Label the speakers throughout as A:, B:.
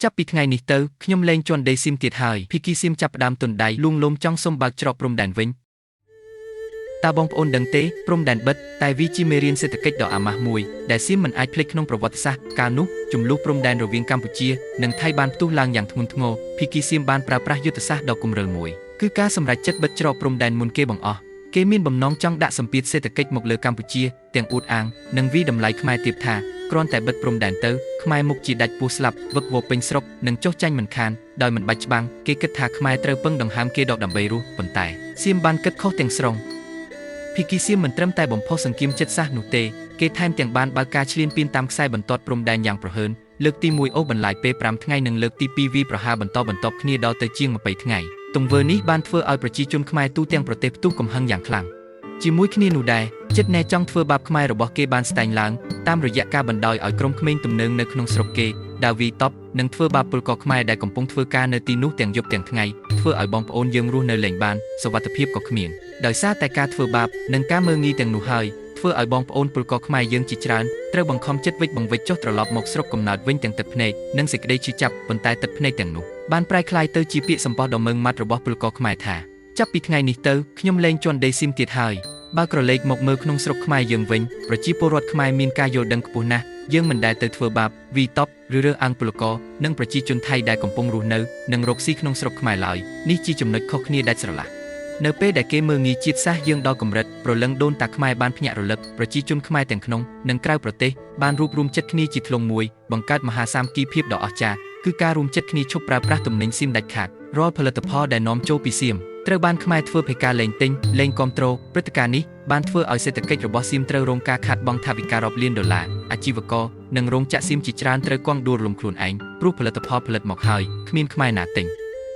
A: ចាប់ពីថ្ងៃនេះទៅខ្ញុំលែងជន់ដីស៊ីមទៀតហើយភីគីស៊ីមចាប់ផ្ដើមទុនដៃលួងលោមចង់សុំបើកច្រកព្រំដែនវិញតើបងប្អូនដឹងទេព្រំដែនបិទតែវាជាមេរៀនសេដ្ឋកិច្ចដ៏អាម៉ាស់មួយដែលស៊ីមមិនអាចភ្លេចក្នុងប្រវត្តិសាស្ត្រកាលនោះចំនួនព្រំដែនរវាងកម្ពុជានិងថៃបានផ្ទុះឡើងយ៉ាងធ្ងន់ធ្ងរភីគីស៊ីមបានប្រើប្រាស់យុទ្ធសាស្ត្រដ៏គំរើមួយគឺការសម្រេចចិត្តបិទច្រកព្រំដែនមុនគេបង្អស់គេមានបំណងចង់ដាក់សម្ពាធសេដ្ឋកិច្ចមកលើកម្ពុជាទាំងអួតអាងនិងវិតម្លៃខ្មែរទៀតថាគ្រាន់តែបិទព្រំដែនទៅខ្មែរមុខជាដាច់ពោះស្លាប់វឹកវរពេញស្រុកនិងចុះចាញ់មិនខានដោយមិនបាច់ច្បាំងគេគិតថាខ្មែរត្រូវពឹងដង្ហើមគេដកដើម្បីរស់ប៉ុន្តែសៀមបានគិតខុសទាំងស្រុងភីគីសៀមមិនត្រឹមតែបំផុសសង្គ្រាមចិត្តសាស្ត្រនោះទេគេថែមទាំងបានបើកការឈ្លានពានតាមខ្សែបន្ទាត់ព្រំដែនយ៉ាងប្រហើនលើកទី1អូសបន្លាយពេល5ថ្ងៃនិងលើកទី2វាប្រហារបន្តគ្នាដល់ទៅជាង20ថ្ងៃទង្វើនេះបានធ្វើឲ្យប្រជាជនខ្មែរទូទាំងប្រទេសផ្ទុះកំហឹងយ៉ាងខ្លាំងជាមួយគ្នានោះដែរចិត្តណែចង់ធ្វើបាបខ្មែររបស់គេបានស្តែងឡើងតាមរយៈការបណ្ដោយឲ្យក្រុមក្មេងទំនើងនៅក្នុងស្រុកគេដាវីតបនិងធ្វើបាបពលករខ្មែរដែលកំពុងធ្វើការនៅទីនោះទាំងយប់ទាំងថ្ងៃធ្វើឲ្យបងប្អូនយើងរស់នៅលែងបានសុវត្ថិភាពក៏គ្មានដោយសារតែការធ្វើបាបនិងការមើលងាយទាំងនោះហើយធ្វើឲ្យបងប្អូនពលករខ្មែរយើងជាច្រើនត្រូវបង្ខំចិត្តវិច្ចបង្វិចចុះត្រឡប់មកស្រុកកំណើតវិញទាំងទឹកភ្នែកនិងសេចក្តីឈឺចាប់ប៉ុន្តែទឹកភ្នែកទាំងនោះបានប្រែក្លាយទៅជាពាក្យសម្បោសដ៏ម៉ឺងម៉ាត់របស់ពលករខ្មែរថាចាប់ពីថ្ងៃនេះទៅខ្ញុំលែងជន់ដីស៊ីមទៀតហើយបើក្រឡេកមកមើលក្នុងស្រុកខ្មែរយើងវិញប្រជាពលរដ្ឋខ្មែរមានការយល់ដឹងខ្ពស់ណាស់យើងមិនដែលទៅធ្វើបាបវីតបឬរើសអើងពលករនិងប្រជាជនថៃដែលកំពុងរស់នៅនិងរកស៊ីក្នុងស្រុកខ្មែរឡើយនេះជាចំណុចខុសគ្នាដាច់ស្រឡះនៅពេលដែលគេមើលងាយជាតិសាសន៍យើងដល់កម្រិតប្រលឹងដូនតាខ្មែរបានភ្ញាក់រលឹកប្រជាជនខ្មែរទាំងក្នុងនិងក្រៅប្រទេសបានរួបរวมចិត្តគ្នាជាធ្លុងមួយបង្កើតមហាសាមគ្គីភាពដ៏អស្ចារ្យគឺការរួមចិត្តគ្នាឈប់ប្រើប្រាស់ទំនិញស៊ីមដាច់ខាតរាល់ផលិតផលដែលនាំចូលពីសៀមត្រូវបានខ្មែរធ្វើភេការលែងទិញលែងគាំទ្រព្រឹត្តិការណ៍នេះបានធ្វើឲ្យសេដ្ឋកិច្ចរបស់សៀមត្រូវរងការខាតបង់ថវិការាប់លានដុល្លារអាជីវករនិងរោងចក្រសៀមជាច្រើនត្រូវគង់ដួលរំខ្លួនឯងព្រោះផលិតផលផលិតមកហើយគ្មានខ្មែរណាទិញ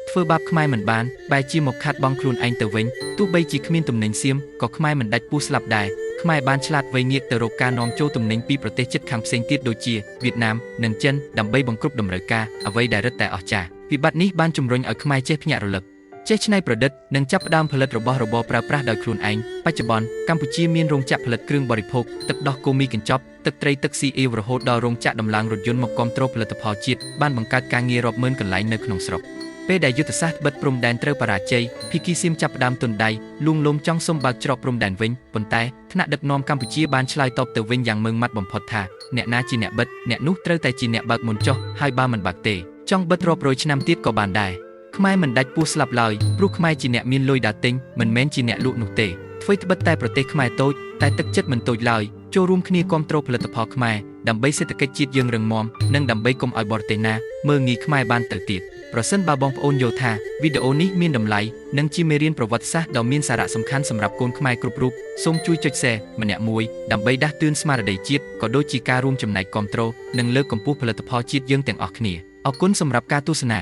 A: ធ្វើបាបខ្មែរមិនបានបែរជាមកខាតបង់ខ្លួនឯងទៅវិញទោះបីជាគ្មានទំនិញសៀមក៏ខ្មែរមិនដាច់ពោះស្លាប់ដែរខ្មែរបានឆ្លាតវៃងាកទៅរកការនាំចូលទំនិញពីប្រទេសជិតខាងផ្សេងទៀតដូចជាវៀតណាមនិងចិនដើម្បីបង្គ្រប់តម្រូវការអ្វីដែលរឹតតែអស្ចារ្យវិបត្តិនេះបានជំរុញឲ្យខ្មែរចេះភ្ញាក់រលឹកចេះច្នៃប្រឌិតនិងចាប់ផ្ដើមផលិតរបស់របរប្រើប្រាស់ដោយខ្លួនឯងបច្ចុប្បន្នកម្ពុជាមានរោងចក្រផលិតគ្រឿងបរិភោគទឹកដោះគោមីកញ្ចប់ទឹកត្រីទឹកស៊ីអ៊ីវរហូតដល់រោងចក្រដំឡើងរថយន្តមកគាំទ្រផលិតផលជាតិបានបង្កើតការងាររាប់ម៉ឺនកន្លែងនៅក្នុងស្រុកពេលដែលយុទ្ធសាស្ត្របិទព្រំដែនត្រូវបរាជ័យភីគីសៀមចាប់ផ្ដើមទុនដៃលួងលោមចង់សុំបើកច្រកព្រំដែនវិញប៉ុន្តែថ្នាក់ដឹកនាំកម្ពុជាបានឆ្លើយតបទៅវិញយ៉ាងម៉ឺងម៉ាត់បំផុតថាអ្នកណាជាអ្នកបិទអ្នកនោះត្រូវតែជាអ្នកបើកមុនចុះហើយបើមិនបើកទេចង់បិទរាប់រយឆ្នាំទៀតក៏បានដែរខ្មែរមិនដាច់ពោះស្លាប់ឡើយព្រោះខ្មែរជាអ្នកមានលុយដើរទិញមិនមែនជាអ្នកលក់នោះទេអ្វីត្បិតតែប្រទេសខ្មែរតូចតែទឹកចិត្តមិនតូចឡើយចូលរួមគ្នាគាំទ្រផលិតផលខ្មែរដើម្បីសេដ្ឋកិច្ចជាតិយើងរឹងមាំនិងដើម្បីកុំឲ្យបរទេសណាមើលងាយខ្មែរបានទៅទៀតប្រសិនបើបងប្អូនយល់ថាវីដេអូនេះមានតម្លៃនិងជាមេរៀនប្រវត្តិសាស្ត្រដ៏មានសារៈសំខាន់សម្រាប់កូនខ្មែរគ្រប់រូបសូមជួយចុច Share ម្នាក់មួយដើម្បីដាស់តឿនស្មារតីជាតិក៏ដូចជាការរួមចំណែកគាំទ្រនិងលើកកម្ពស់ផលិតផលជាតិយើងទាំងអស់គ្នាអរគុណសម្រាប់ការទស្សនា